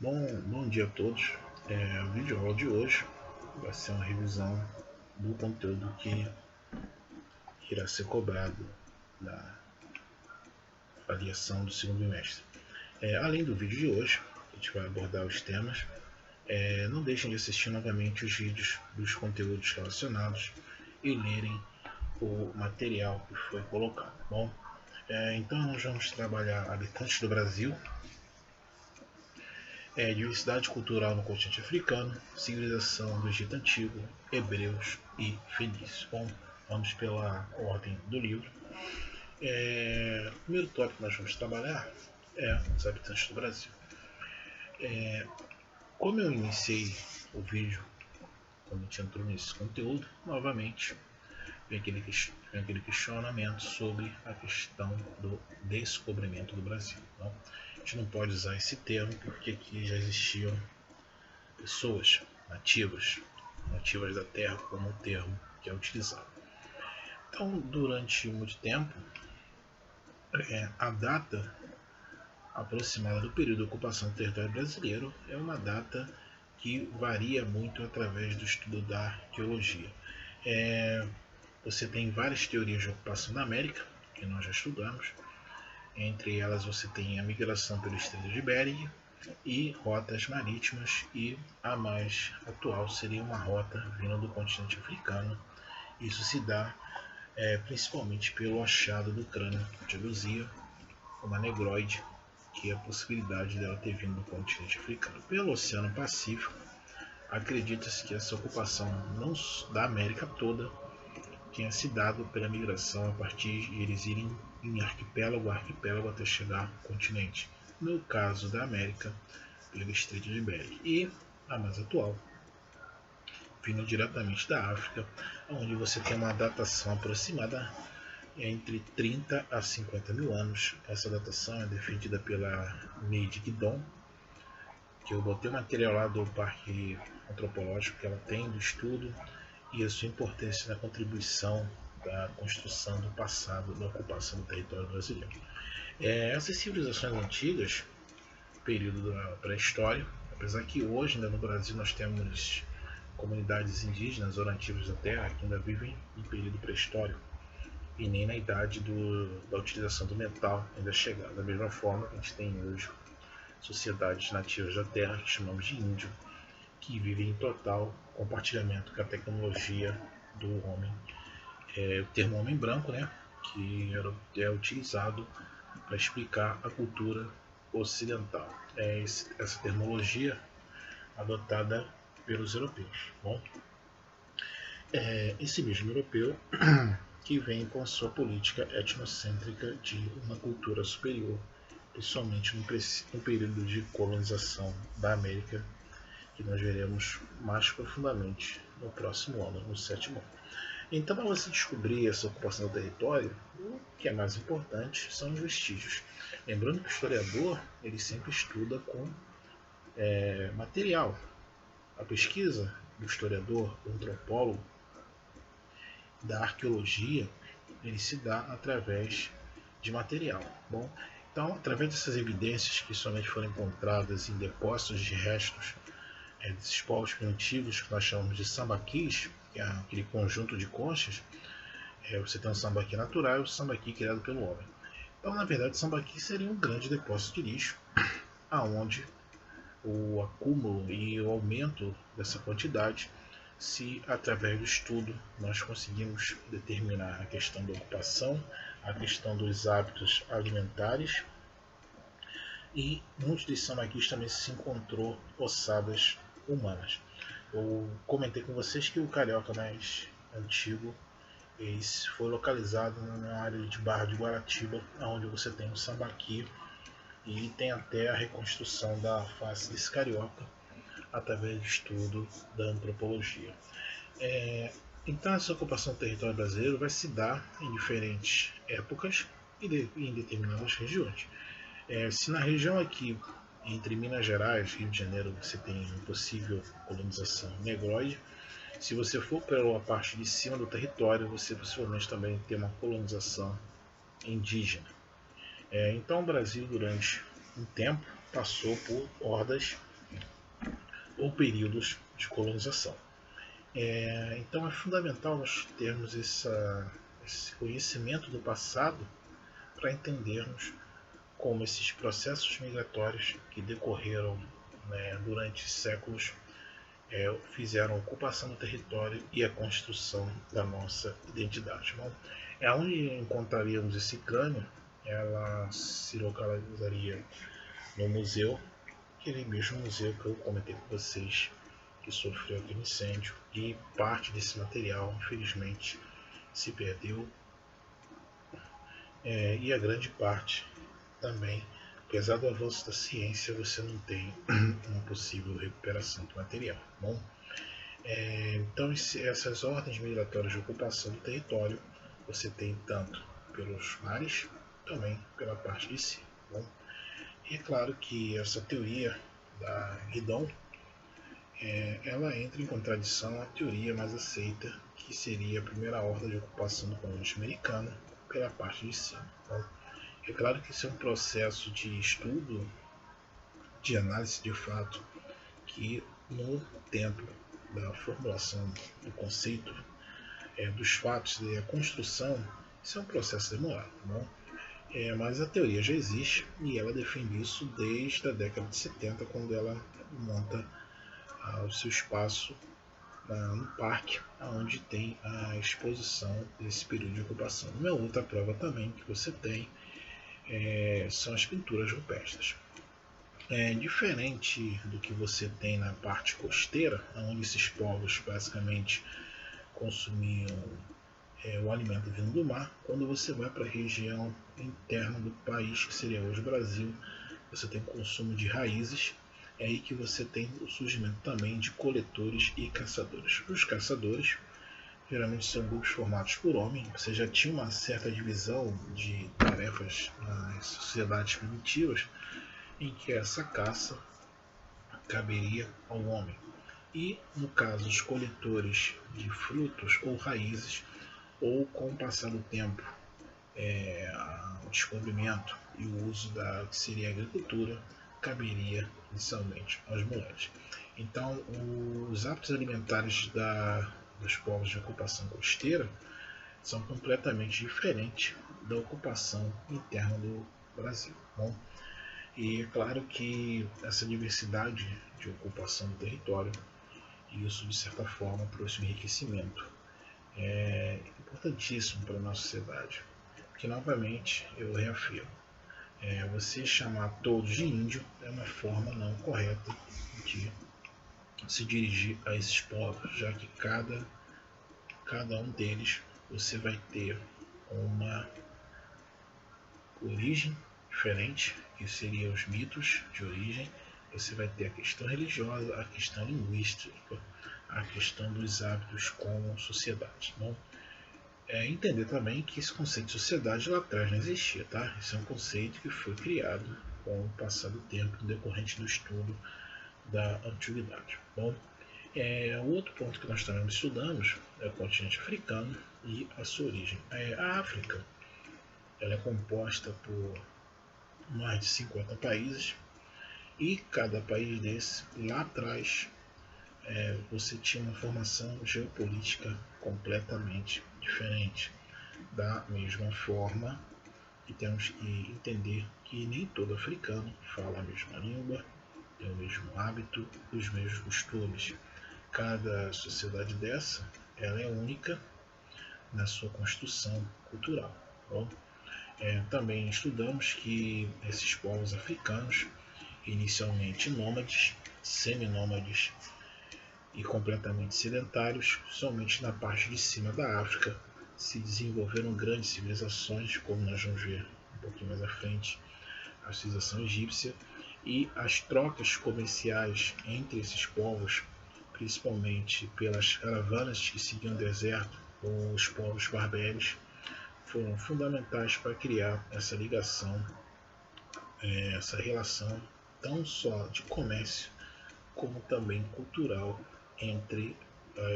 Bom dia a todos. O vídeo aula de hoje vai ser uma revisão do conteúdo que irá ser cobrado na avaliação do segundo bimestre. Além do vídeo de hoje, a gente vai abordar os temas. Não deixem de assistir novamente os vídeos dos conteúdos relacionados e lerem o material que foi colocado. Então nós vamos trabalhar habitantes do Brasil, diversidade cultural no continente africano, civilização do Egito Antigo, hebreus e fenícios. Vamos pela ordem do livro. O primeiro tópico que nós vamos trabalhar é os habitantes do Brasil. Como eu iniciei o vídeo, quando a gente entrou nesse conteúdo, novamente vem aquele questionamento sobre a questão do descobrimento do Brasil. A gente não pode usar esse termo porque aqui já existiam pessoas nativas da terra como o termo que é utilizado. Então, durante muito tempo, a data aproximada do período de ocupação do território brasileiro é uma data que varia muito através do estudo da arqueologia. Você tem várias teorias de ocupação da América, que nós já estudamos. Entre elas você tem a migração pelo Estreito de Bering e rotas marítimas, e a mais atual seria uma rota vindo do continente africano. Isso se dá principalmente pelo achado do crânio de Luzia, uma negroide, que é a possibilidade dela ter vindo do continente africano. Pelo Oceano Pacífico, acredita-se que essa ocupação da América toda tinha se dado pela migração a partir de eles irem em arquipélago a arquipélago até chegar ao continente. No caso da América, pelo Estreito de Bering. E a mais atual, vindo diretamente da África, onde você tem uma datação aproximada entre 30 a 50 mil anos. Essa datação é defendida pela Neide Guidon, que eu botei o material lá do Parque Antropológico que ela tem do estudo e a sua importância na contribuição da construção do passado da ocupação do território brasileiro. Essas civilizações antigas, período da pré-história, apesar que hoje ainda no Brasil nós temos comunidades indígenas ou nativas da terra que ainda vivem em período pré-histórico e nem na idade da utilização do metal ainda chegar. Da mesma forma que a gente tem hoje sociedades nativas da terra que chamamos de índio, que vivem em total compartilhamento com a tecnologia do homem. O termo homem branco, que é utilizado para explicar a cultura ocidental. Essa terminologia adotada pelos europeus. Esse mesmo europeu que vem com a sua política etnocêntrica de uma cultura superior, principalmente no período de colonização da América, que nós veremos mais profundamente no próximo ano, no 7º ano. Então, para você descobrir essa ocupação do território, o que é mais importante são os vestígios. Lembrando que o historiador ele sempre estuda com material. A pesquisa do historiador, do antropólogo, da arqueologia, ele se dá através de material. Então, através dessas evidências que somente foram encontradas em depósitos de restos desses povos primitivos que nós chamamos de sambaquis, que é aquele conjunto de conchas, você tem o sambaqui natural e o sambaqui criado pelo homem. Então, na verdade, o sambaqui seria um grande depósito de lixo, aonde o acúmulo e o aumento dessa quantidade, se através do estudo nós conseguimos determinar a questão da ocupação, a questão dos hábitos alimentares, e muitos desses sambaquis também se encontrou ossadas humanas. Eu comentei com vocês que o carioca mais antigo foi localizado na área de Barra de Guaratiba, onde você tem o sambaqui e tem até a reconstrução da face desse carioca através do estudo da antropologia. Então essa ocupação do território brasileiro vai se dar em diferentes épocas e em determinadas regiões. Se na região aqui entre Minas Gerais e Rio de Janeiro você tem uma possível colonização negroide, se você for pela parte de cima do território, você possivelmente também tem uma colonização indígena. Então o Brasil durante um tempo passou por hordas ou períodos de colonização. Então é fundamental nós termos esse conhecimento do passado para entendermos como esses processos migratórios que decorreram, né, durante séculos fizeram a ocupação do território e a construção da nossa identidade. Bom, onde encontraríamos esse crânio, ela se localizaria no museu, aquele mesmo museu que eu comentei com vocês, que sofreu aquele incêndio, e parte desse material, infelizmente, se perdeu, e a grande parte também, apesar do avanço da ciência, você não tem uma possível recuperação do material. Bom, então essas ordens migratórias de ocupação do território, você tem tanto pelos mares, também pela parte de cima. Bom, e é claro que essa teoria da Guidon, ela entra em contradição à teoria mais aceita, que seria a primeira ordem de ocupação do continente americano pela parte de cima. Bom, é claro que isso é um processo de estudo, de análise de fato, que no tempo da formulação do conceito, dos fatos e a construção, isso é um processo demorado. Bom, mas a teoria já existe e ela defende isso desde a década de 70, quando ela monta o seu espaço no parque, onde tem a exposição desse período de ocupação. Uma outra prova também que você tem são as pinturas rupestres. Diferente do que você tem na parte costeira, onde esses povos basicamente consumiam o alimento vindo do mar, quando você vai para a região interna do país, que seria hoje o Brasil, você tem consumo de raízes. É aí que você tem o surgimento também de coletores e caçadores. Os caçadores geralmente são grupos formados por homens. Você já tinha uma certa divisão de tarefas nas sociedades primitivas, em que essa caça caberia ao homem. E, no caso, os coletores de frutos ou raízes, ou com o passar do tempo, o descobrimento e o uso da que seria a agricultura, caberia inicialmente às mulheres. Então, os hábitos alimentares dos povos de ocupação costeira são completamente diferentes da ocupação interna do Brasil. Bom, e é claro que essa diversidade de ocupação do território, e isso de certa forma trouxe um enriquecimento importantíssimo para a nossa sociedade. Porque novamente eu reafirmo, você chamar todos de índio é uma forma não correta de se dirigir a esses povos, já que cada um deles você vai ter uma origem diferente, que seriam os mitos de origem. Você vai ter a questão religiosa, a questão linguística, a questão dos hábitos como sociedade. Bom, entender também que esse conceito de sociedade lá atrás não existia, tá? Esse é um conceito que foi criado com o passar do tempo decorrente do estudo da antiguidade. Bom, o outro ponto que nós também estudamos é o continente africano e a sua origem. A África, ela é composta por mais de 50 países, e cada país desse, lá atrás, você tinha uma formação geopolítica completamente diferente. Da mesma forma que temos que entender que nem todo africano fala a mesma língua, tem o mesmo hábito, os mesmos costumes. Cada sociedade dessa, ela é única na sua construção cultural. Bom, também estudamos que esses povos africanos, inicialmente nômades, seminômades e completamente sedentários, somente na parte de cima da África se desenvolveram grandes civilizações, como nós vamos ver um pouquinho mais à frente, a civilização egípcia, e as trocas comerciais entre esses povos, principalmente pelas caravanas que seguiam o deserto, ou os povos berbéres, foram fundamentais para criar essa ligação, essa relação não só de comércio, como também cultural entre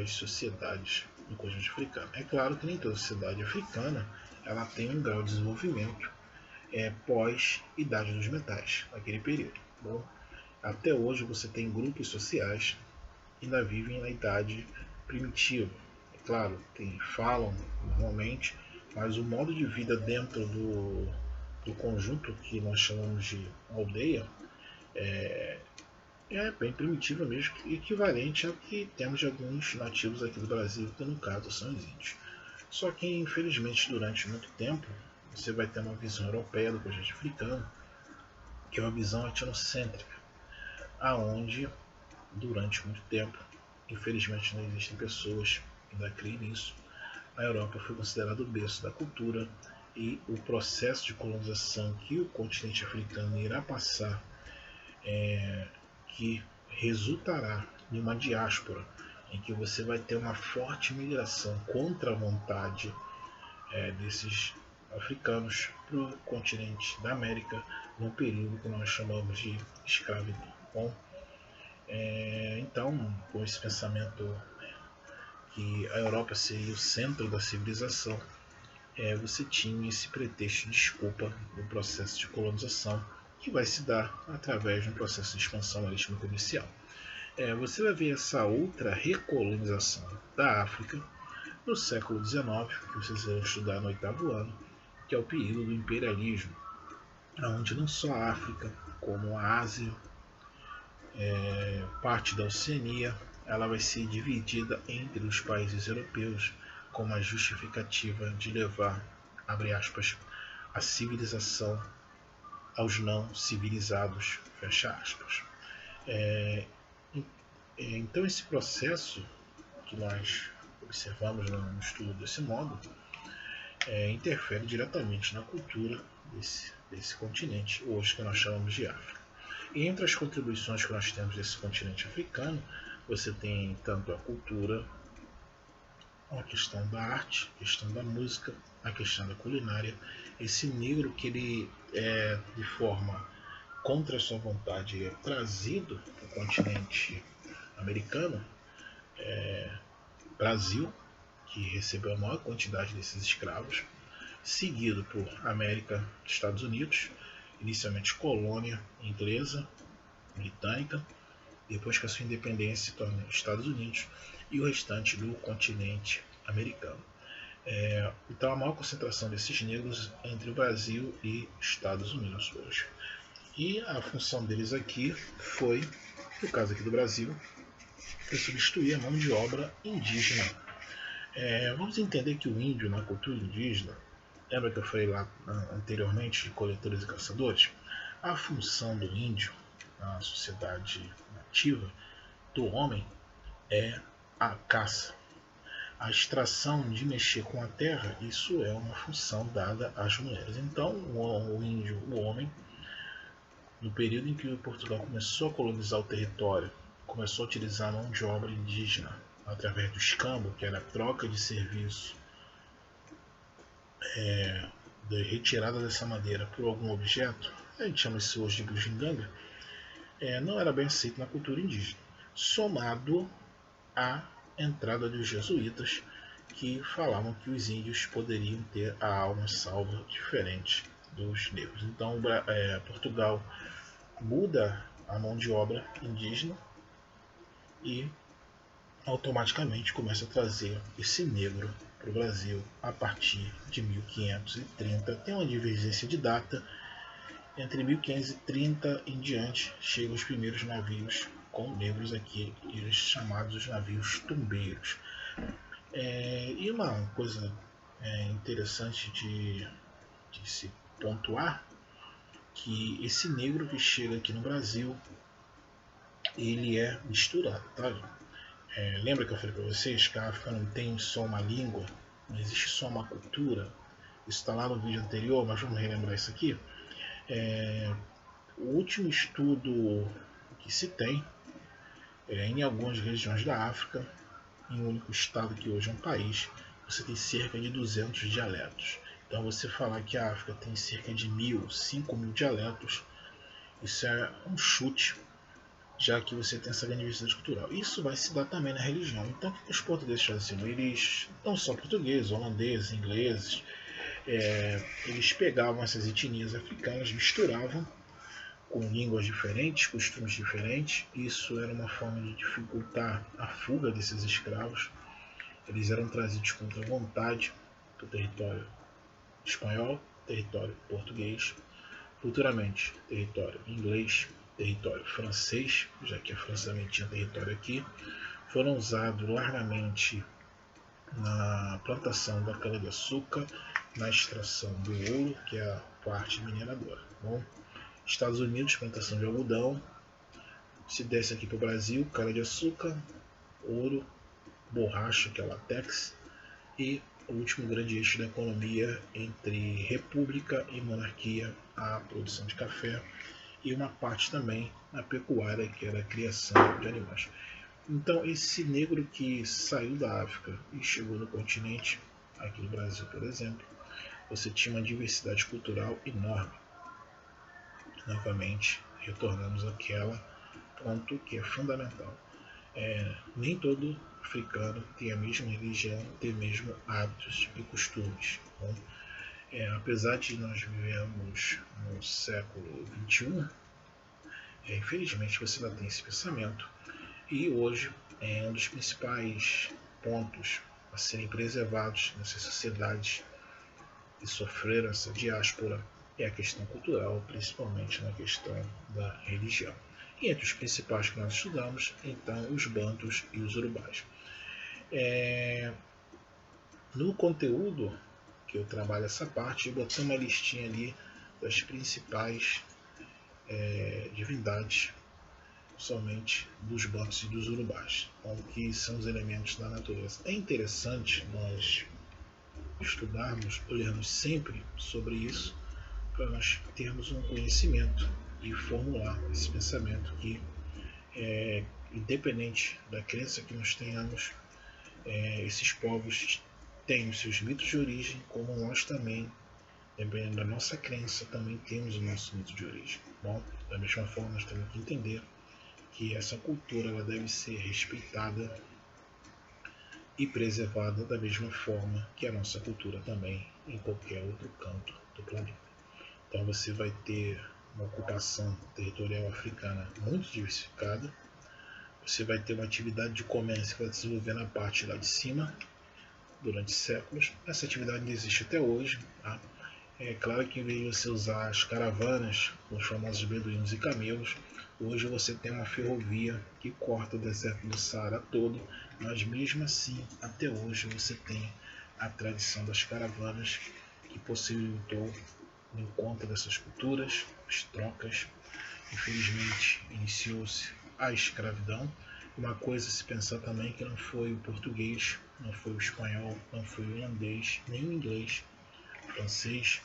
as sociedades do continente africano. É claro que nem toda sociedade africana ela tem um grau de desenvolvimento pós-idade dos metais, naquele período. Bom, Até hoje você tem grupos sociais que ainda vivem na idade primitiva. É claro, falam normalmente, mas o modo de vida dentro do conjunto que nós chamamos de aldeia é bem primitivo mesmo, equivalente ao que temos de alguns nativos aqui do Brasil, que no caso são os índios. Só que, infelizmente, durante muito tempo, você vai ter uma visão europeia do continente africano, que é uma visão etnocêntrica, aonde, durante muito tempo, infelizmente não existem pessoas que ainda creem nisso, a Europa foi considerada o berço da cultura e o processo de colonização que o continente africano irá passar, que resultará em uma diáspora, em que você vai ter uma forte migração contra a vontade desses africanos para o continente da América, num período que nós chamamos de escravidão. Bom, então, com esse pensamento que a Europa seria o centro da civilização, você tinha esse pretexto de desculpa no processo de colonização, que vai se dar através de um processo de expansão marítima comercial. Você vai ver essa outra recolonização da África no século XIX, que vocês vão estudar no 8º ano, que é o período do imperialismo, onde não só a África, como a Ásia, parte da Oceania, ela vai ser dividida entre os países europeus com uma justificativa de levar, abre aspas, a civilização aos não civilizados, fecha aspas. Então esse processo que nós observamos no estudo desse modo interfere diretamente na cultura desse continente, hoje que nós chamamos de África. E entre as contribuições que nós temos desse continente africano, você tem tanto a cultura, a questão da arte, a questão da música, a questão da culinária. Esse negro que ele de forma contra a sua vontade é trazido para o continente americano, Brasil, que recebeu a maior quantidade desses escravos, seguido por América, Estados Unidos, inicialmente colônia inglesa, britânica, depois que a sua independência se torna Estados Unidos, e o restante do continente americano. Então a maior concentração desses negros entre o Brasil e Estados Unidos hoje. E a função deles aqui foi, no caso aqui do Brasil, substituir a mão de obra indígena. Vamos entender que o índio na cultura indígena, lembra que eu falei lá anteriormente de coletores e caçadores? A função do índio na sociedade nativa do homem é a caça. A extração de mexer com a terra, isso é uma função dada às mulheres. Então o índio, o homem, no período em que Portugal começou a colonizar o território, começou a utilizar a mão de obra indígena através do escambo, que era a troca de serviço, de retirada dessa madeira por algum objeto, a gente chama isso hoje de bugiganga, não era bem aceito na cultura indígena, somado à entrada dos jesuítas, que falavam que os índios poderiam ter a alma salva diferente dos negros. Então Portugal muda a mão de obra indígena e automaticamente começa a trazer esse negro para o Brasil a partir de 1530. Tem uma divergência de data. Entre 1530 em diante chegam os primeiros navios com negros aqui, eles chamados navios tumbeiros. E uma coisa interessante de se pontuar, que esse negro que chega aqui no Brasil, ele é misturado, tá? Lembra que eu falei para vocês que a África não tem só uma língua, não existe só uma cultura? Isso está lá no vídeo anterior, mas vamos relembrar isso aqui. O último estudo que se tem em algumas regiões da África, em um único estado que hoje é um país, você tem cerca de 200 dialetos. Então você falar que a África tem cerca de 5.000 dialetos, isso é um chute, já que você tem essa grande diversidade cultural. Isso vai se dar também na religião. Então o que os portugueses faziam? Eles, não só portugueses, holandeses, ingleses, eles pegavam essas etnias africanas, misturavam com línguas diferentes, costumes diferentes. Isso era uma forma de dificultar a fuga desses escravos. Eles eram trazidos contra a vontade para o território espanhol, território português, futuramente território inglês, território francês, já que a França também tinha território aqui. Foram usados largamente na plantação da cana-de-açúcar, na extração do ouro, que é a parte mineradora. Bom, Estados Unidos, plantação de algodão. Se desce aqui para o Brasil, cana-de-açúcar, ouro, borracha, que é latex, e o último grande eixo da economia entre república e monarquia, a produção de café, e uma parte também na pecuária, que era a criação de animais. Então, esse negro que saiu da África e chegou no continente, aqui no Brasil, por exemplo, você tinha uma diversidade cultural enorme. Novamente, retornamos àquela ponto que é fundamental. Nem todo africano tem a mesma religião, tem os mesmos hábitos e costumes. Bom, apesar de nós vivemos no século XXI, infelizmente você ainda tem esse pensamento. E hoje, um dos principais pontos a serem preservados nessas sociedades que sofreram essa diáspora é a questão cultural, principalmente na questão da religião. E entre os principais que nós estudamos, então, os bantus e os urubás. No conteúdo que eu trabalho essa parte, eu botei uma listinha ali das principais divindades, somente dos bantus e dos urubás, que são os elementos da natureza. É interessante nós estudarmos, olharmos sempre sobre isso, para nós termos um conhecimento e formular esse pensamento que, independente da crença que nós tenhamos, esses povos têm os seus mitos de origem, como nós também, dependendo da nossa crença, também temos o nosso mito de origem. Bom, da mesma forma, nós temos que entender que essa cultura ela deve ser respeitada e preservada da mesma forma que a nossa cultura também em qualquer outro canto do planeta. Então você vai ter uma ocupação territorial africana muito diversificada, você vai ter uma atividade de comércio que vai desenvolver na parte lá de cima durante séculos. Essa atividade ainda existe até hoje. Tá? É claro que em vez de você usar as caravanas, os famosos beduínos e camelos, hoje você tem uma ferrovia que corta o deserto do Saara todo, mas mesmo assim, até hoje você tem a tradição das caravanas que possibilitou o encontro dessas culturas, as trocas. Infelizmente, iniciou-se a escravidão. Uma coisa a se pensar também que não foi o português, não foi o espanhol, não foi o holandês, nem o inglês, francês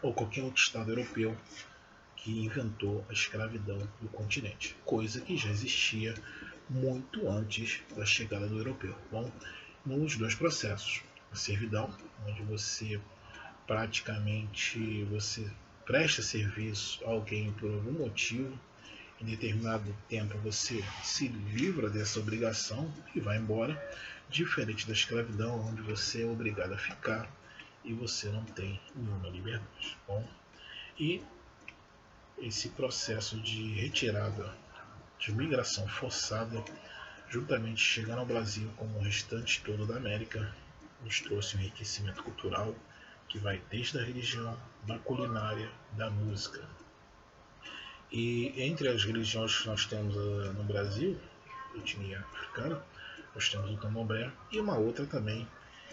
ou qualquer outro estado europeu que inventou a escravidão no continente, coisa que já existia muito antes da chegada do europeu. Bom, nos dois processos, a servidão, onde você praticamente presta serviço a alguém por algum motivo, em determinado tempo você se livra dessa obrigação e vai embora, diferente da escravidão, onde você é obrigado a ficar e você não tem nenhuma liberdade. Bom, e esse processo de retirada, de migração forçada, juntamente chegando ao Brasil como o restante todo da América, nos trouxe um enriquecimento cultural que vai desde a religião, da culinária, da música. E entre as religiões que nós temos no Brasil, etnia africana, nós temos o candomblé e uma outra também,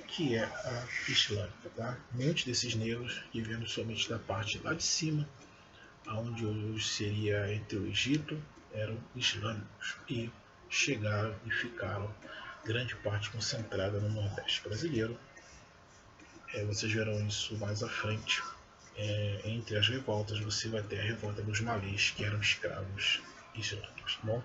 que é a islâmica. Tá? Muitos desses negros que vieram somente da parte lá de cima, onde hoje seria entre o Egito, eram islâmicos e chegaram e ficaram grande parte concentrada no Nordeste brasileiro. Vocês verão isso mais à frente. Entre as revoltas você vai ter a revolta dos malês, que eram escravos islâmicos. Bom?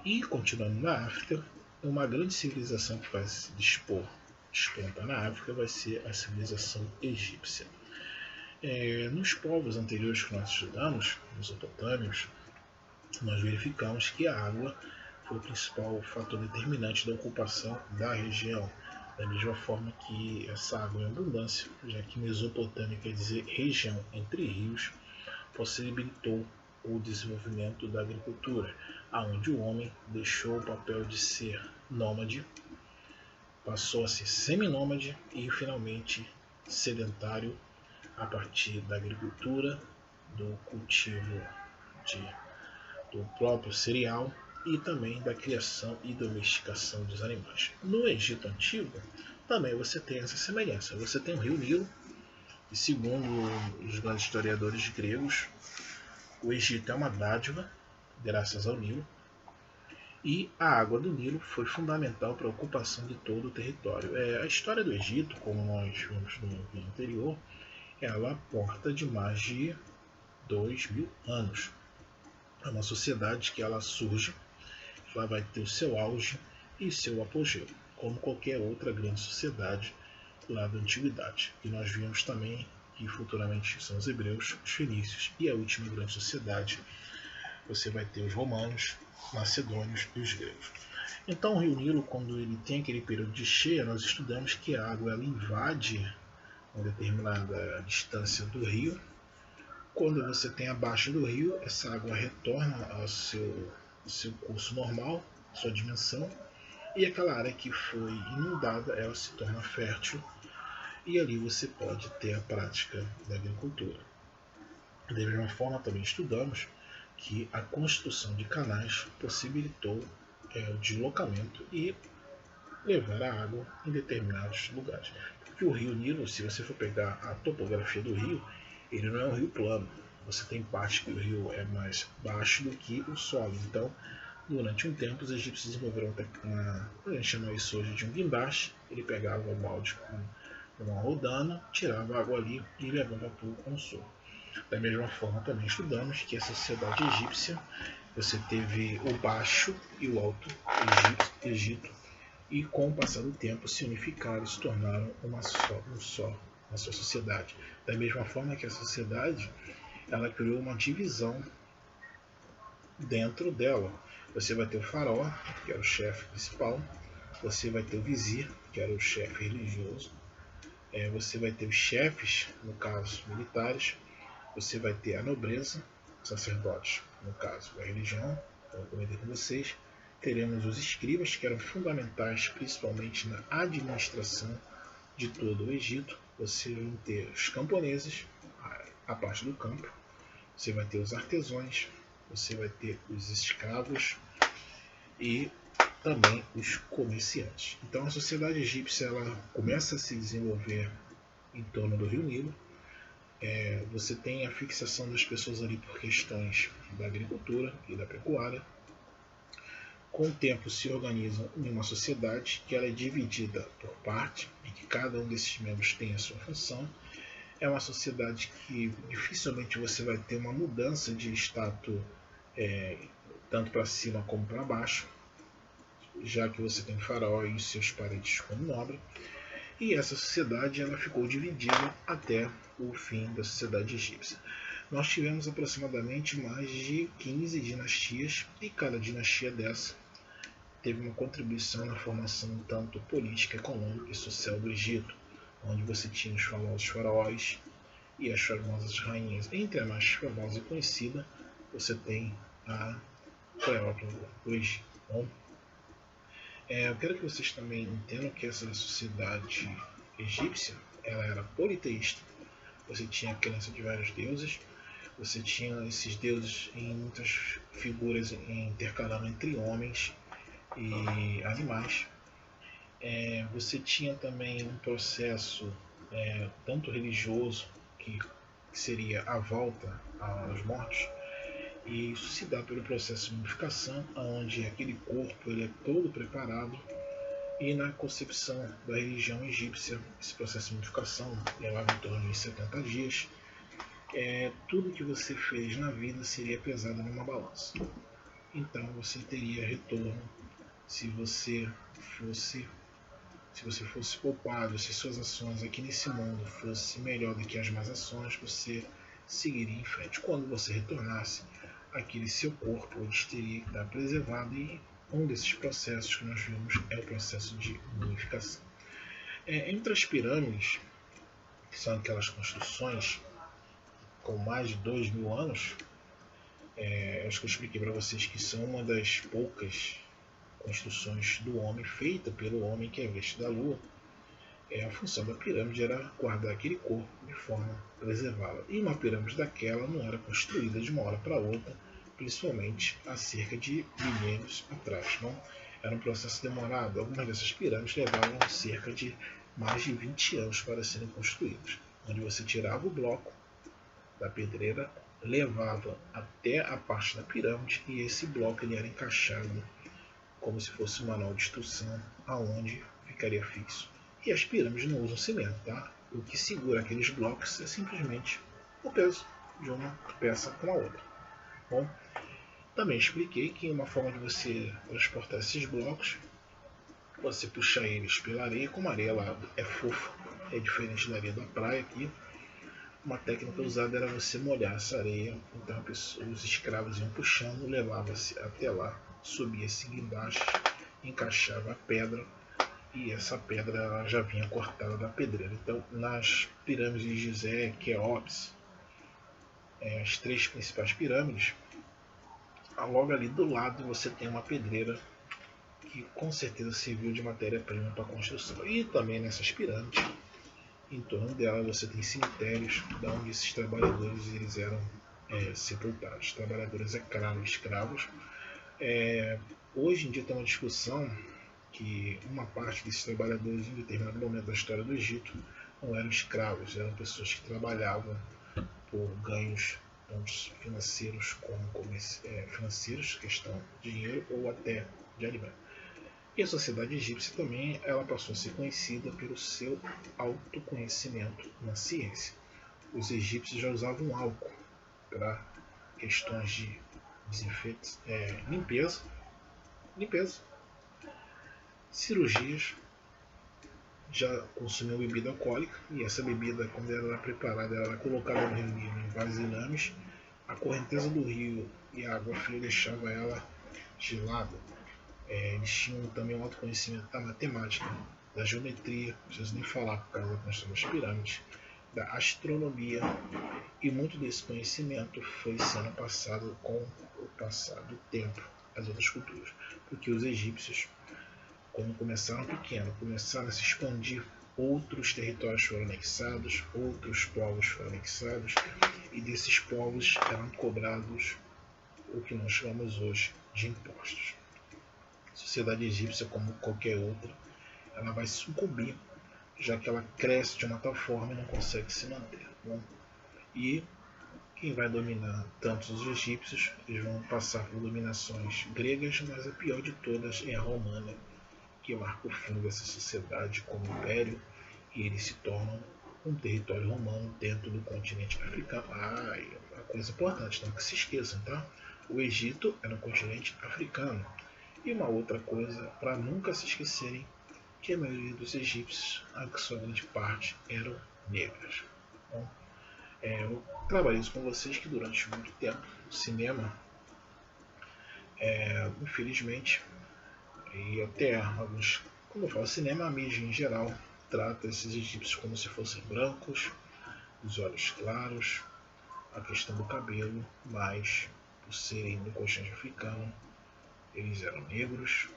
E continuando na África, uma grande civilização que vai se despontar na África vai ser a civilização egípcia. Nos povos anteriores que nós estudamos, mesopotâmios, nós verificamos que a água foi o principal fator determinante da ocupação da região. Da mesma forma que essa água em abundância, já que Mesopotâmia quer dizer região entre rios, possibilitou o desenvolvimento da agricultura, aonde o homem deixou o papel de ser nômade, passou a ser seminômade e finalmente sedentário a partir da agricultura, do cultivo do próprio cereal e também da criação e domesticação dos animais. No Egito Antigo, também você tem essa semelhança. Você tem o rio Nilo, e segundo os grandes historiadores gregos, o Egito é uma dádiva, graças ao Nilo, e a água do Nilo foi fundamental para a ocupação de todo o território. A história do Egito, como nós vimos no vídeo anterior, ela porta de mais de 2000 anos. É uma sociedade que ela surge, ela vai ter o seu auge e seu apogeu, como qualquer outra grande sociedade lá da antiguidade. E nós vimos também que futuramente são os hebreus, os fenícios e a última grande sociedade, você vai ter os romanos, macedônios e os gregos. Então o rio Nilo, quando ele tem aquele período de cheia, nós estudamos que a água ela invade uma determinada distância do rio. Quando você tem abaixo do rio, essa água retorna ao seu curso normal, sua dimensão, e aquela área que foi inundada, ela se torna fértil, e ali você pode ter a prática da agricultura. Da mesma forma, também estudamos que a construção de canais possibilitou o deslocamento e levar a água em determinados lugares. Porque o rio Nilo, se você for pegar a topografia do rio, ele não é um rio plano. Você tem parte que o rio é mais baixo do que o solo. Então, durante um tempo, os egípcios desenvolveram a gente chama isso hoje de um guindaste. Ele pegava o balde com uma rodana, tirava a água ali e levava para o consumo. Da mesma forma, também estudamos que a sociedade egípcia, você teve o Baixo e o Alto Egito, e com o passar do tempo se unificaram e se tornaram uma só sociedade. Da mesma forma que a sociedade, ela criou uma divisão dentro dela. Você vai ter o faraó, que era o chefe principal, você vai ter o vizir, que era o chefe religioso, você vai ter os chefes, no caso militares, você vai ter a nobreza, sacerdotes, no caso da religião, como eu comentei com vocês. Teremos os escribas, que eram fundamentais principalmente na administração de todo o Egito. Você vai ter os camponeses, a parte do campo, você vai ter os artesãos, você vai ter os escravos e também os comerciantes. Então a sociedade egípcia ela começa a se desenvolver em torno do rio Nilo. Você tem a fixação das pessoas ali por questões da agricultura e da pecuária. Com o tempo se organizam em uma sociedade que ela é dividida por parte e que cada um desses membros tem a sua função. É uma sociedade que dificilmente você vai ter uma mudança de status tanto para cima como para baixo, já que você tem o faraó e os seus parentes como nobre. E essa sociedade ela ficou dividida até o fim da sociedade egípcia. Nós tivemos aproximadamente mais de 15 dinastias e cada dinastia dessa teve uma contribuição na formação tanto política, econômica e social do Egito, onde você tinha os famosos faraós e as famosas rainhas. Entre a mais famosa e conhecida, você tem a Cleópatra do Egito. Bom, eu quero que vocês também entendam que essa sociedade egípcia ela era politeísta. Você tinha a crença de vários deuses, você tinha esses deuses em muitas figuras intercalando entre homens e animais. Você tinha também um processo tanto religioso, que seria a volta aos mortos, e isso se dá pelo processo de mumificação, onde aquele corpo ele é todo preparado. E na concepção da religião egípcia, esse processo de mumificação levava em torno de 70 dias. Tudo que você fez na vida seria pesado numa balança. Então você teria retorno se você fosse poupado, se suas ações aqui nesse mundo fossem melhor do que as más ações, você seguiria em frente. Quando você retornasse, aquele seu corpo teria que estar preservado, e um desses processos que nós vimos é o processo de mumificação. Entre as pirâmides, que são aquelas construções com mais de 2.000 anos, acho que eu expliquei para vocês que são uma das poucas construções do homem, feita pelo homem, que é visto da Lua. A função da pirâmide era guardar aquele corpo de forma a preservá-la. E uma pirâmide daquela não era construída de uma hora para outra, principalmente há cerca de milênios atrás. Não? Era um processo demorado. Algumas dessas pirâmides levavam cerca de mais de 20 anos para serem construídas, onde você tirava o bloco da pedreira, levava até a parte da pirâmide e esse bloco ele era encaixado como se fosse um manual de instrução, aonde ficaria fixo. E as pirâmides não usam cimento, tá? O que segura aqueles blocos é simplesmente o peso de uma peça com a outra. Bom, também expliquei que uma forma de você transportar esses blocos, você puxar eles pela areia, como a areia lá é fofa, é diferente da areia da praia aqui. Uma técnica usada era você molhar essa areia, então os escravos iam puxando, levava-se até lá, subia-se embaixo, encaixava a pedra e essa pedra ela já vinha cortada da pedreira. Então, nas pirâmides de Gizé, Quéops, as 3 principais pirâmides, logo ali do lado você tem uma pedreira que com certeza serviu de matéria-prima para a construção. E também nessas pirâmides, em torno dela você tem cemitérios onde esses trabalhadores eles eram sepultados. Trabalhadores escravos. Hoje em dia tem uma discussão que uma parte desses trabalhadores em determinado momento da história do Egito não eram escravos, eram pessoas que trabalhavam por ganhos tanto financeiros como financeiros, questão de dinheiro ou até de alimento. E a sociedade egípcia também ela passou a ser conhecida pelo seu autoconhecimento na ciência. Os egípcios já usavam álcool para questões de limpeza, cirurgias, já consumiam bebida alcoólica e essa bebida, quando ela era preparada, ela era colocada no rio Nilo em vasilhames. A correnteza do rio e a água fria deixava ela gelada. Eles tinham também um autoconhecimento da matemática, da geometria, não preciso nem falar por causa da construção das pirâmides, da astronomia, e muito desse conhecimento foi sendo passado com o passar do tempo às outras culturas, porque os egípcios, quando começaram pequeno, começaram a se expandir, outros territórios foram anexados, outros povos foram anexados, e desses povos eram cobrados o que nós chamamos hoje de impostos. A sociedade egípcia, como qualquer outra, ela vai sucumbir, já que ela cresce de uma tal forma e não consegue se manter. Bom, e quem vai dominar tanto os egípcios, eles vão passar por dominações gregas, mas a pior de todas é a romana, que marca o fim dessa sociedade como império, e eles se tornam um território romano dentro do continente africano. Uma coisa importante, não que se esqueçam, tá? O Egito era um continente africano. E uma outra coisa, para nunca se esquecerem, que a maioria dos egípcios, a sua grande parte, eram negras. Bom, eu trabalhei isso com vocês que durante muito tempo o cinema, infelizmente, e até alguns, quando eu falo cinema, a mídia em geral trata esses egípcios como se fossem brancos, os olhos claros, a questão do cabelo, mas por serem do continente africano, eles eram negros,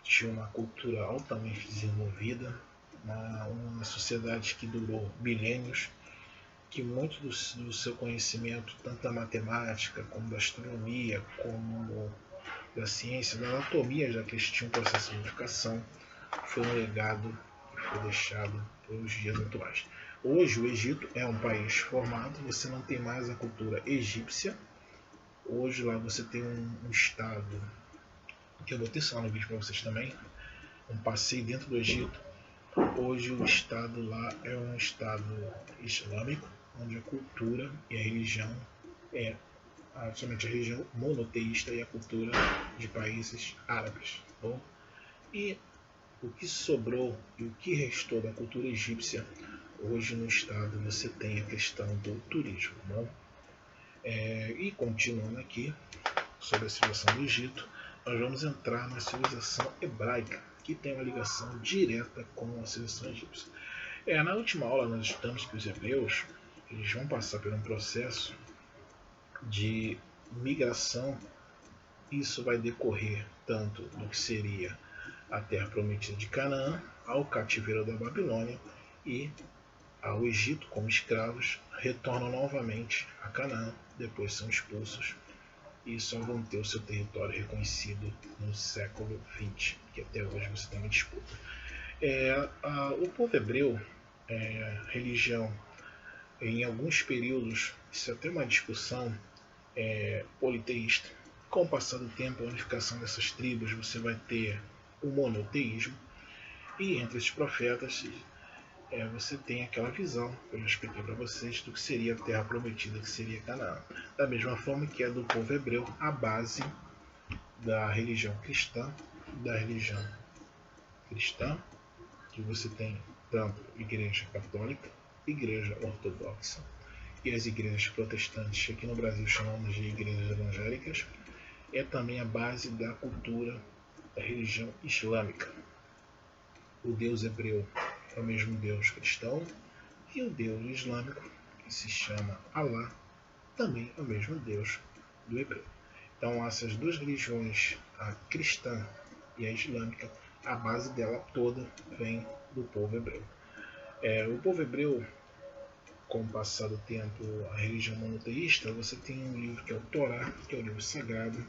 tinham uma cultura altamente desenvolvida, uma sociedade que durou milênios, que muito do seu conhecimento, tanto da matemática, como da astronomia, como da ciência, da anatomia, já que eles tinham um processo de modificação, foi um legado que foi deixado para os dias atuais. Hoje o Egito é um país formado, você não tem mais a cultura egípcia. Hoje lá você tem um estado, que eu vou testar no vídeo para vocês também, um passeio dentro do Egito. Hoje o estado lá é um estado islâmico, onde a cultura e a religião é somente a religião monoteísta e a cultura de países árabes. Bom? E o que sobrou e o que restou da cultura egípcia, hoje no estado você tem a questão do turismo. Bom? E continuando aqui sobre a civilização do Egito, nós vamos entrar na civilização hebraica, que tem uma ligação direta com a civilização egípcia. Na última aula nós estudamos que os hebreus eles vão passar por um processo de migração. Isso vai decorrer tanto do que seria a terra prometida de Canaã, ao cativeiro da Babilônia e ao Egito como escravos, retornam novamente a Canaã, depois são expulsos e só vão ter o seu território reconhecido no século XX, que até hoje você tem uma disputa. O povo hebreu, religião, em alguns períodos, isso é até uma discussão politeísta. Com o passar do tempo, a unificação dessas tribos, você vai ter o monoteísmo, e entre esses profetas você tem aquela visão que eu já expliquei para vocês do que seria a terra prometida, que seria Canaã. Da mesma forma que é do povo hebreu a base da religião cristã, que você tem tanto igreja católica, igreja ortodoxa e as igrejas protestantes, que aqui no Brasil chamamos de igrejas evangélicas, é também a base da cultura da religião islâmica. O Deus hebreu é o mesmo Deus cristão e o Deus islâmico, que se chama Alá, também é o mesmo Deus do hebreu. Então essas duas religiões, a cristã e a islâmica, a base dela toda vem do povo hebreu. O povo hebreu, com o passar do tempo, a religião monoteísta, você tem um livro que é o Torá, que é o livro sagrado,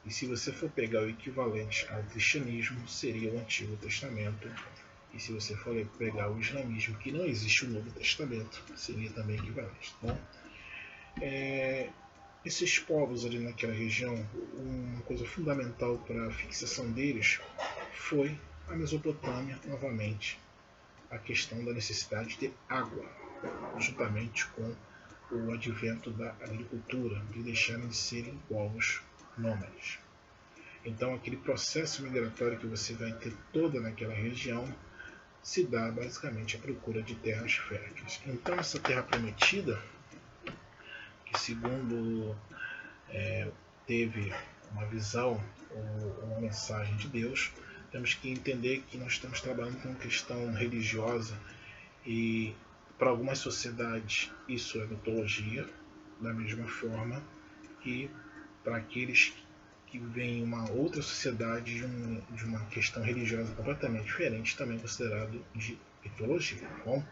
e se você for pegar o equivalente ao cristianismo, seria o Antigo Testamento. E se você for pegar o islamismo, que não existe o Novo Testamento, seria também equivalente. Tá bom? Esses povos ali naquela região, uma coisa fundamental para a fixação deles foi a Mesopotâmia, novamente, a questão da necessidade de ter água, juntamente com o advento da agricultura, de deixarem de serem povos nômades. Então aquele processo migratório que você vai ter toda naquela região se dá basicamente à procura de terras férteis. Então essa terra prometida, que segundo teve uma visão ou uma mensagem de Deus, temos que entender que nós estamos trabalhando com uma questão religiosa e para algumas sociedades isso é mitologia, da mesma forma que para aqueles que vem uma outra sociedade de uma questão religiosa completamente diferente, também considerado de mitologia. Tá bom?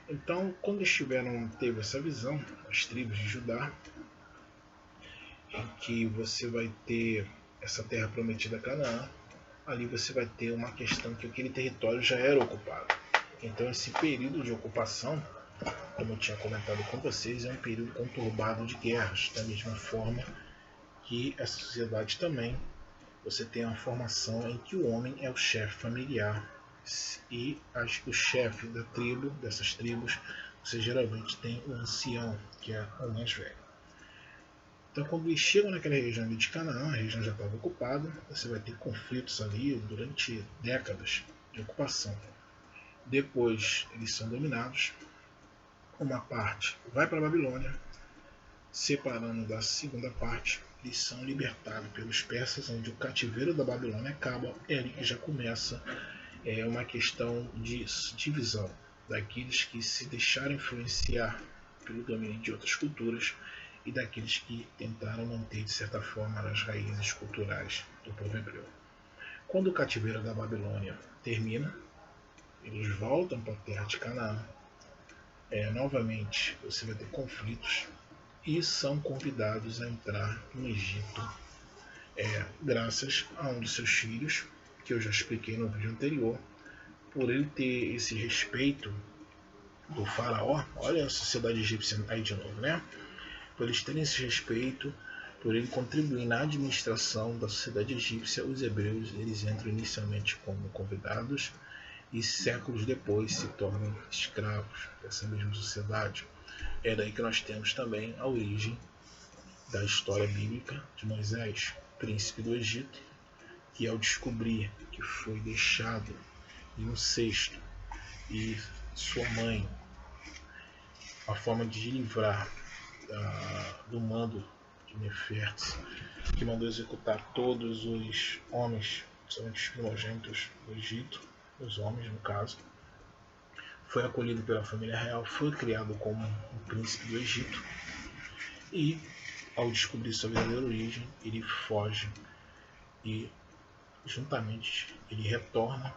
Então, quando eles teve essa visão, as tribos de Judá, em que você vai ter essa terra prometida a Canaã, ali você vai ter uma questão que aquele território já era ocupado. Então, esse período de ocupação, como eu tinha comentado com vocês, é um período conturbado de guerras, da mesma forma que essa sociedade também, você tem uma formação em que o homem é o chefe familiar e o chefe da tribo, dessas tribos, você geralmente tem um ancião, que é o mais velho. Então quando eles chegam naquela região ali de Canaã, a região já estava ocupada, você vai ter conflitos ali durante décadas de ocupação. Depois eles são dominados, uma parte vai para a Babilônia, separando da segunda parte, eles são libertados pelos persas, onde o cativeiro da Babilônia acaba, é ali que já começa uma questão de divisão daqueles que se deixaram influenciar pelo domínio de outras culturas e daqueles que tentaram manter, de certa forma, as raízes culturais do povo hebreu. Quando o cativeiro da Babilônia termina, eles voltam para a terra de Canaã. Novamente, você vai ter conflitos e são convidados a entrar no Egito, graças a um dos seus filhos, que eu já expliquei no vídeo anterior, por ele ter esse respeito do faraó. Olha a sociedade egípcia aí de novo, né? Por eles terem esse respeito, por ele contribuir na administração da sociedade egípcia, os hebreus eles entram inicialmente como convidados e séculos depois se tornam escravos dessa mesma sociedade. É daí que nós temos também a origem da história bíblica de Moisés, príncipe do Egito, que ao descobrir que foi deixado em um cesto e sua mãe, a forma de livrar do mando de Nefertes, que mandou executar todos os homens, principalmente os primogênitos do Egito, os homens no caso, foi acolhido pela família real, foi criado como um príncipe do Egito e, ao descobrir sua verdadeira origem, ele foge e, juntamente, ele retorna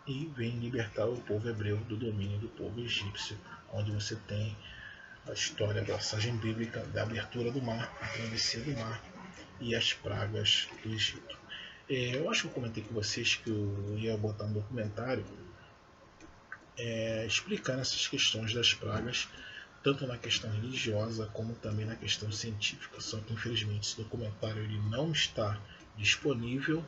e vem libertar o povo hebreu do domínio do povo egípcio, onde você tem a história da passagem bíblica da abertura do mar, a travessia do mar e as pragas do Egito. Eu acho que eu comentei com vocês que eu ia botar um documentário explicando essas questões das pragas, tanto na questão religiosa como também na questão científica. Só que infelizmente esse documentário ele não está disponível,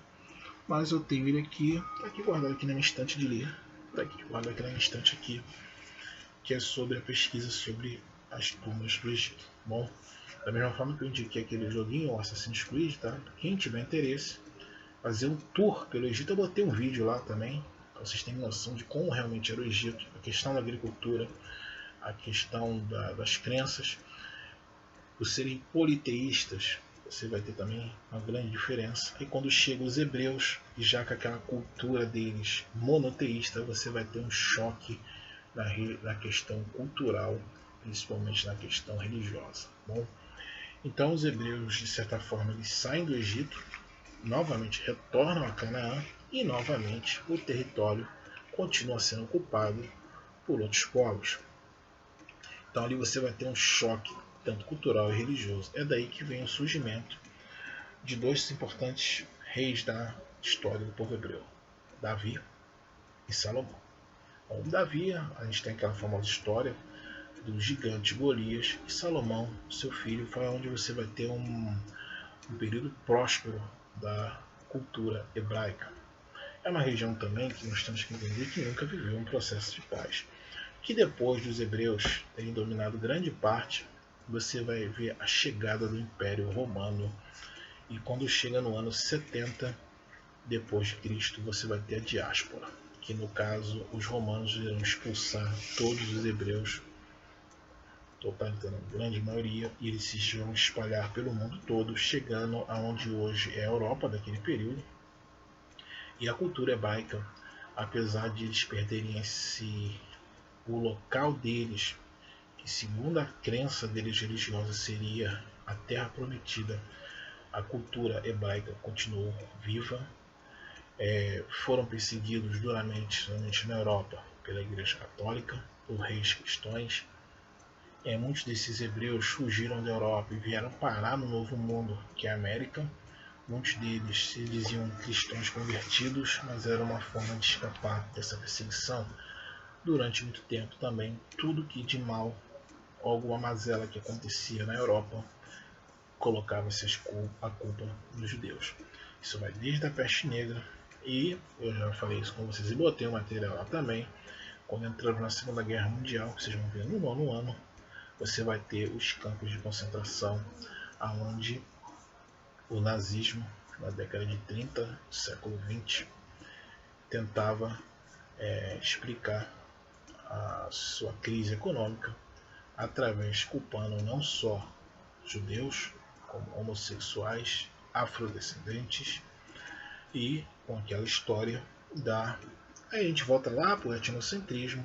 mas eu tenho ele aqui, tá aqui guardado aqui na minha estante de ler, tá aqui guardado aqui na minha estante aqui, que é sobre a pesquisa sobre as tumbas do Egito. Bom, da mesma forma que eu indiquei aquele joguinho, o Assassin's Creed, tá? Quem tiver interesse, fazer um tour pelo Egito, eu botei um vídeo lá também, para vocês terem noção de como realmente era o Egito, a questão da agricultura, a questão das crenças, por serem politeístas, você vai ter também uma grande diferença. E quando chegam os hebreus, e já com aquela cultura deles monoteísta, você vai ter um choque na questão cultural, principalmente na questão religiosa. Bom, então os hebreus, de certa forma, eles saem do Egito, novamente retornam a Canaã e novamente o território continua sendo ocupado por outros povos. Então ali você vai ter um choque tanto cultural e religioso. É daí que vem o surgimento de dois importantes reis da história do povo hebreu, Davi e Salomão. Bom, Davi, a gente tem aquela famosa história do gigante Golias, e Salomão, seu filho, foi onde você vai ter um período próspero da cultura hebraica. É uma região também que nós temos que entender que nunca viveu um processo de paz. Que depois dos hebreus terem dominado grande parte, você vai ver a chegada do Império Romano, e quando chega no ano 70 depois de Cristo, você vai ter a diáspora, que no caso os romanos irão expulsar todos os hebreus, totalizando a grande maioria, e eles se vão espalhar pelo mundo todo, chegando aonde hoje é a Europa daquele período. E a cultura hebraica, apesar de eles perderem o local deles, que segundo a crença deles religiosa seria a terra prometida, a cultura hebraica continuou viva. Foram perseguidos duramente, somente na Europa, pela Igreja Católica, por reis cristãos. Muitos desses hebreus fugiram da Europa e vieram parar no Novo Mundo, que é a América. Muitos deles se diziam cristãos convertidos, mas era uma forma de escapar dessa perseguição. Durante muito tempo também, tudo que de mal, alguma mazela que acontecia na Europa, colocava-se a culpa nos judeus. Isso vai desde a peste negra, e eu já falei isso com vocês e botei o material lá também. Quando entramos na Segunda Guerra Mundial, que vocês vão ver no 9º ano, você vai ter os campos de concentração, aonde o nazismo, na década de 30 do século XX, tentava explicar a sua crise econômica através, culpando não só judeus, como homossexuais, afrodescendentes, e com aquela história aí a gente volta lá para o etnocentrismo,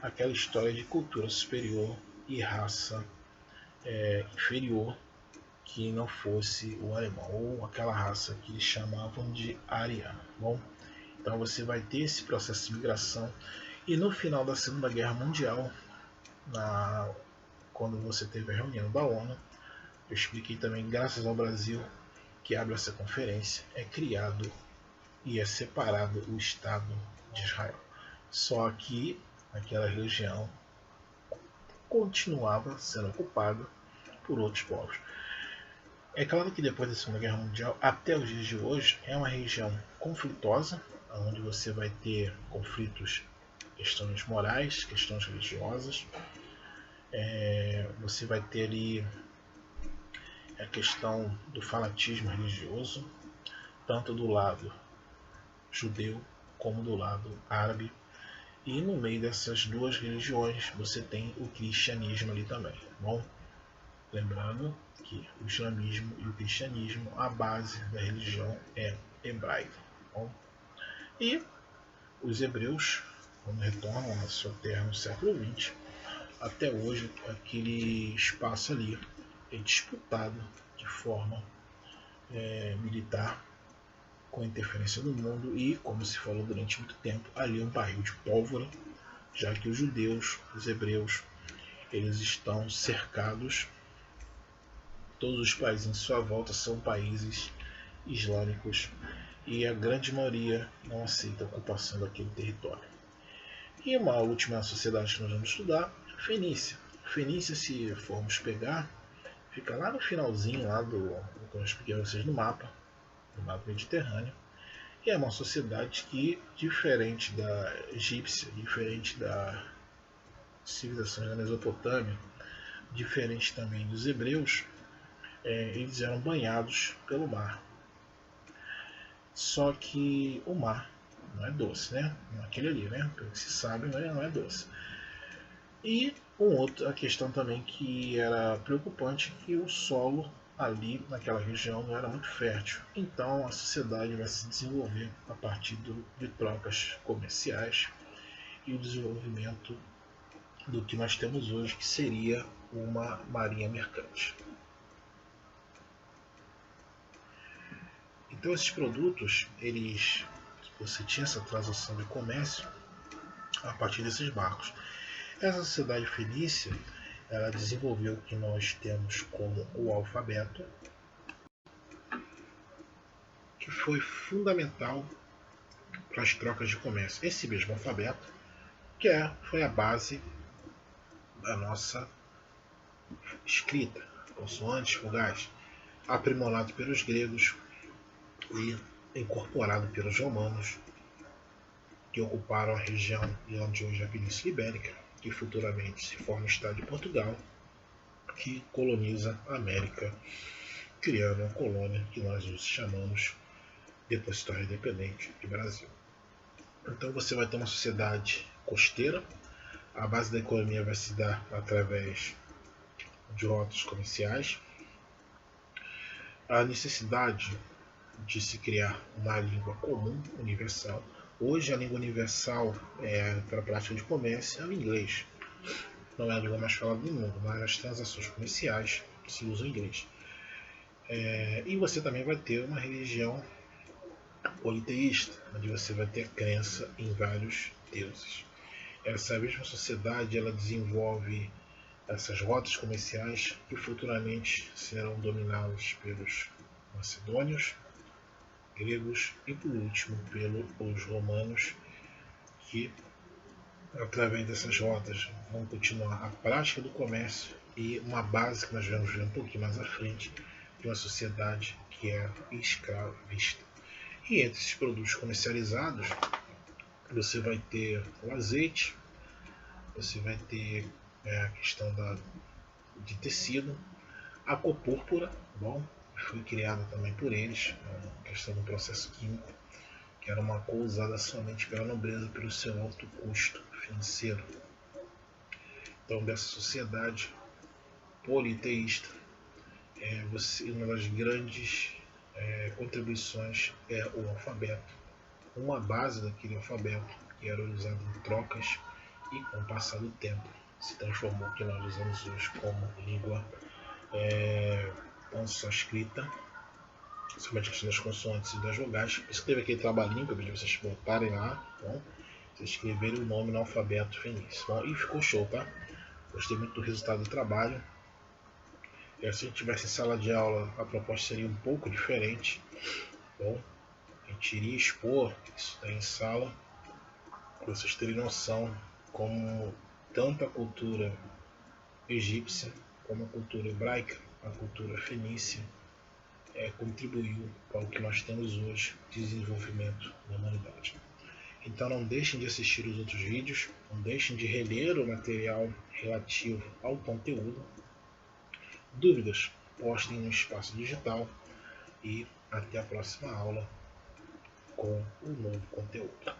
aquela história de cultura superior e raça inferior que não fosse o alemão, ou aquela raça que eles chamavam de ariano. Bom, então você vai ter esse processo de migração, e no final da Segunda Guerra Mundial, quando você teve a reunião da ONU, eu expliquei também, graças ao Brasil, que abre essa conferência, é criado e é separado o Estado de Israel. Só que aquela região continuava sendo ocupada por outros povos. É claro que depois da Segunda Guerra Mundial, até os dias de hoje, é uma região conflitosa, onde você vai ter conflitos, questões morais, questões religiosas. Você vai ter ali a questão do fanatismo religioso, tanto do lado judeu como do lado árabe. E no meio dessas duas religiões você tem o cristianismo ali também. Bom, lembrando que o islamismo e o cristianismo, a base da religião é hebraica. Bom, e os hebreus quando retornam à sua terra no século XX, até hoje aquele espaço ali é disputado de forma militar, com interferência do mundo e, como se falou durante muito tempo, ali é um barril de pólvora, já que os judeus, os hebreus, eles estão cercados. Todos os países em sua volta são países islâmicos e a grande maioria não aceita a ocupação daquele território. E uma última sociedade que nós vamos estudar, Fenícia. Fenícia, se formos pegar, fica lá no finalzinho, lá como eu expliquei a vocês no mapa Mediterrâneo. E é uma sociedade que, diferente da egípcia, diferente da civilização da Mesopotâmia, diferente também dos hebreus, eles eram banhados pelo mar. Só que o mar não é doce, né? Aquele ali, né? Pelo que se sabe, não é doce. E a questão também que era preocupante, que o solo ali naquela região não era muito fértil. Então a sociedade vai se desenvolver a partir de trocas comerciais e o desenvolvimento do que nós temos hoje, que seria uma marinha mercante. Então esses produtos, você tinha essa transação de comércio a partir desses barcos. Essa sociedade fenícia, ela desenvolveu o que nós temos como o alfabeto, que foi fundamental para as trocas de comércio. Esse mesmo alfabeto, foi a base da nossa escrita, consoantes, vogais, aprimorado pelos gregos e incorporado pelos romanos, que ocuparam a região de onde hoje é a Península Ibérica, que futuramente se forma o Estado de Portugal, que coloniza a América, criando uma colônia que nós hoje chamamos, depois se torna independente, de Brasil. Então você vai ter uma sociedade costeira, a base da economia vai se dar através de rotas comerciais, a necessidade de se criar uma língua comum, universal. Hoje a língua universal para a prática de comércio é o inglês. Não é a língua mais falada do mundo, mas nas transações comerciais se usa o inglês. E você também vai ter uma religião politeísta, onde você vai ter crença em vários deuses. Essa mesma sociedade, ela desenvolve essas rotas comerciais que futuramente serão dominadas pelos macedônios, gregos e, por último, pelos romanos, que através dessas rotas vão continuar a prática do comércio e uma base que nós vamos ver um pouquinho mais à frente de uma sociedade que é escravista. E entre esses produtos comercializados, você vai ter o azeite, você vai ter a questão de tecido, a cor púrpura, foi criada também por eles, a questão do processo químico, que era uma cor usada somente pela nobreza pelo seu alto custo financeiro. Então, dessa sociedade politeísta, uma das grandes contribuições é o alfabeto. Uma base daquele alfabeto que era usado em trocas e, com o passar do tempo, se transformou o que nós usamos hoje como língua não só escrita, somente a questão das consoantes e das vogais. Por isso que teve aquele trabalhinho que eu pedi vocês voltarem lá, vocês escreverem o nome no alfabeto fenício. E ficou show, tá? Gostei muito do resultado do trabalho. Se a gente tivesse em sala de aula, a proposta seria um pouco diferente. A gente iria expor isso daí em sala, para vocês terem noção como tanto a cultura egípcia como a cultura hebraica, a cultura fenícia, contribuiu para o que nós temos hoje de desenvolvimento da humanidade. Então não deixem de assistir os outros vídeos, não deixem de reler o material relativo ao conteúdo. Dúvidas, postem no espaço digital e até a próxima aula com um novo conteúdo.